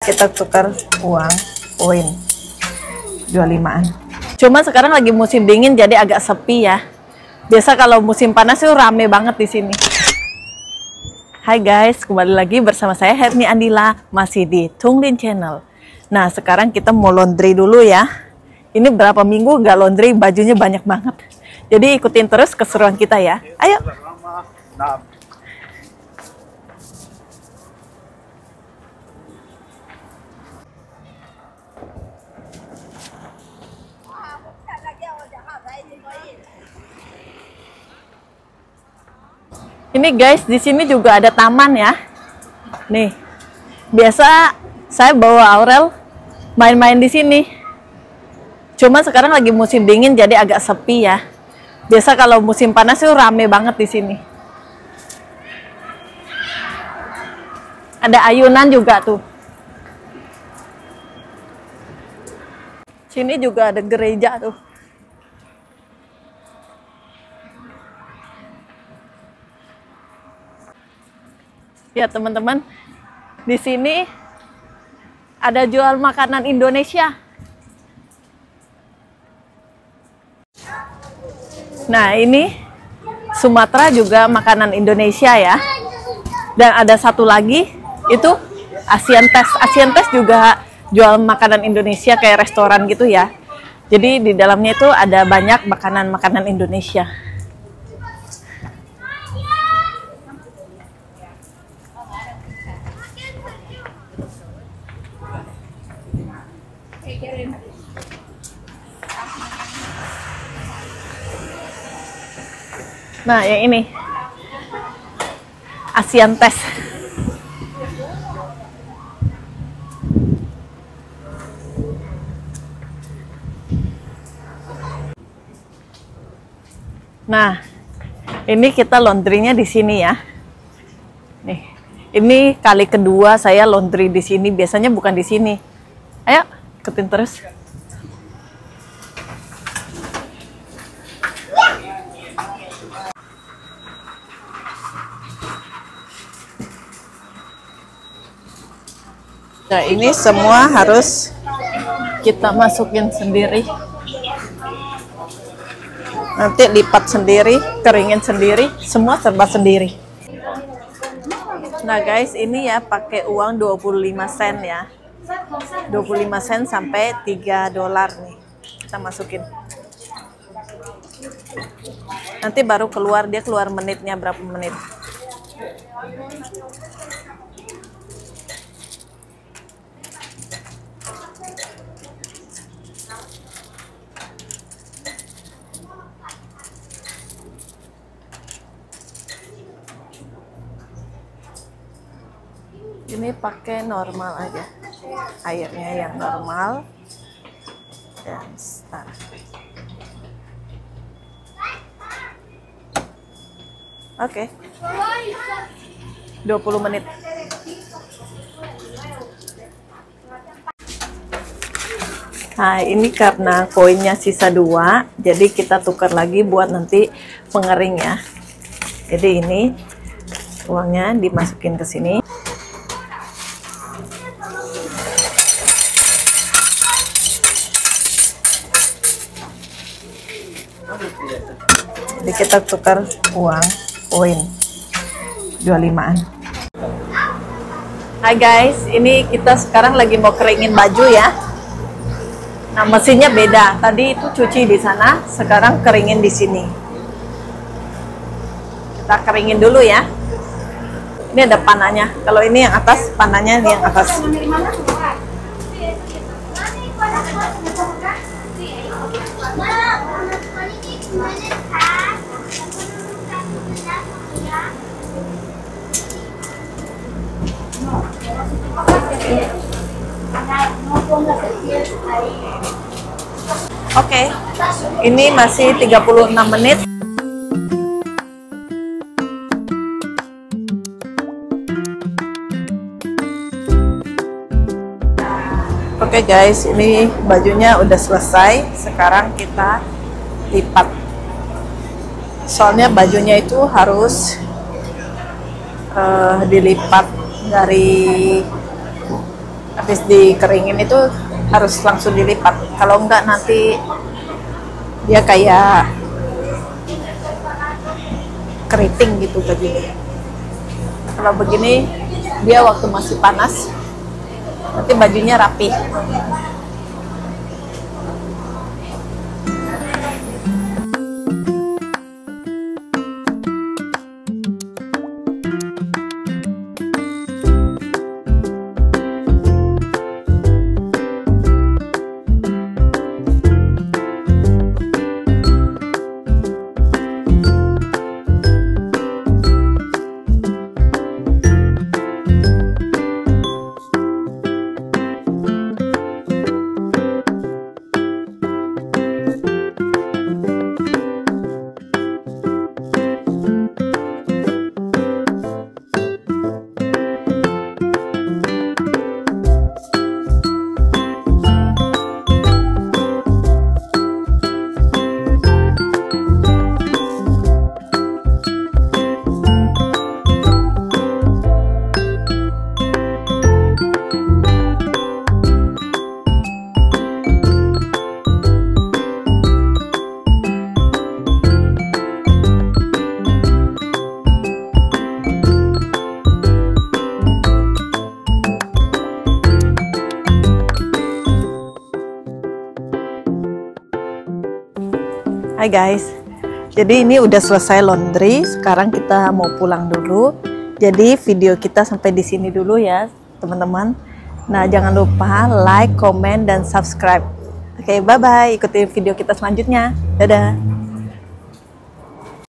kita tukar uang koin 25-an. Cuma sekarang lagi musim dingin jadi agak sepi ya. Biasa kalau musim panas itu rame banget di sini. Hai guys, kembali lagi bersama saya Herni Andila, masih di Tunglin Channel. Nah, sekarang kita mau laundry dulu ya. Ini berapa minggu gak laundry, bajunya banyak banget. Jadi ikutin terus keseruan kita ya. Ayo. Ini guys, di sini juga ada taman ya. Nih, biasa saya bawa Aurel main-main di sini. Cuma sekarang lagi musim dingin jadi agak sepi ya. Biasa kalau musim panas itu rame banget di sini. Ada ayunan juga tuh. Sini juga ada gereja tuh. Ya teman-teman, di sini ada jual makanan Indonesia. Nah ini Sumatera juga makanan Indonesia ya. Dan ada satu lagi itu Asian Taste. Asian Taste juga jual makanan Indonesia kayak restoran gitu ya. Jadi di dalamnya itu ada banyak makanan-makanan Indonesia. Nah, yang ini Asian Taste. Nah, ini kita laundrynya di sini ya. Nih, ini kali kedua saya laundry di sini. Biasanya bukan di sini. Ayo, ikutin terus. Nah, ini semua harus kita masukin sendiri. Nanti lipat sendiri, keringin sendiri, semua serba sendiri. Nah guys, ini ya pakai uang 25 sen ya. 25 sen sampai 3 dolar nih. Kita masukin. Nanti baru keluar, dia keluar menitnya berapa menit. Ini pakai normal aja, airnya yang normal dan start. Oke, 20 menit. Nah, ini karena koinnya sisa 2, jadi kita tukar lagi buat nanti pengering ya. Jadi ini uangnya dimasukin ke sini. Jadi kita tukar uang koin 25-an. Hai guys, ini kita sekarang lagi mau keringin baju ya. Nah, mesinnya beda. Tadi itu cuci di sana, sekarang keringin di sini. Kita keringin dulu ya. Ini ada panahnya. Kalau ini yang atas, panahnya yang atas. Oke, ini masih 36 menit. Oke guys, ini bajunya udah selesai. Sekarang kita lipat. Soalnya bajunya itu harus dilipat dari Habis dikeringin itu harus langsung dilipat. Kalau enggak nanti dia kayak keriting gitu bajunya. Kalau begini dia waktu masih panas nanti bajunya rapi. Hai guys, jadi ini udah selesai laundry. Sekarang kita mau pulang dulu. Jadi video kita sampai di sini dulu ya teman-teman. Nah jangan lupa like, comment, dan subscribe. Oke, bye bye. Ikuti video kita selanjutnya. Dadah.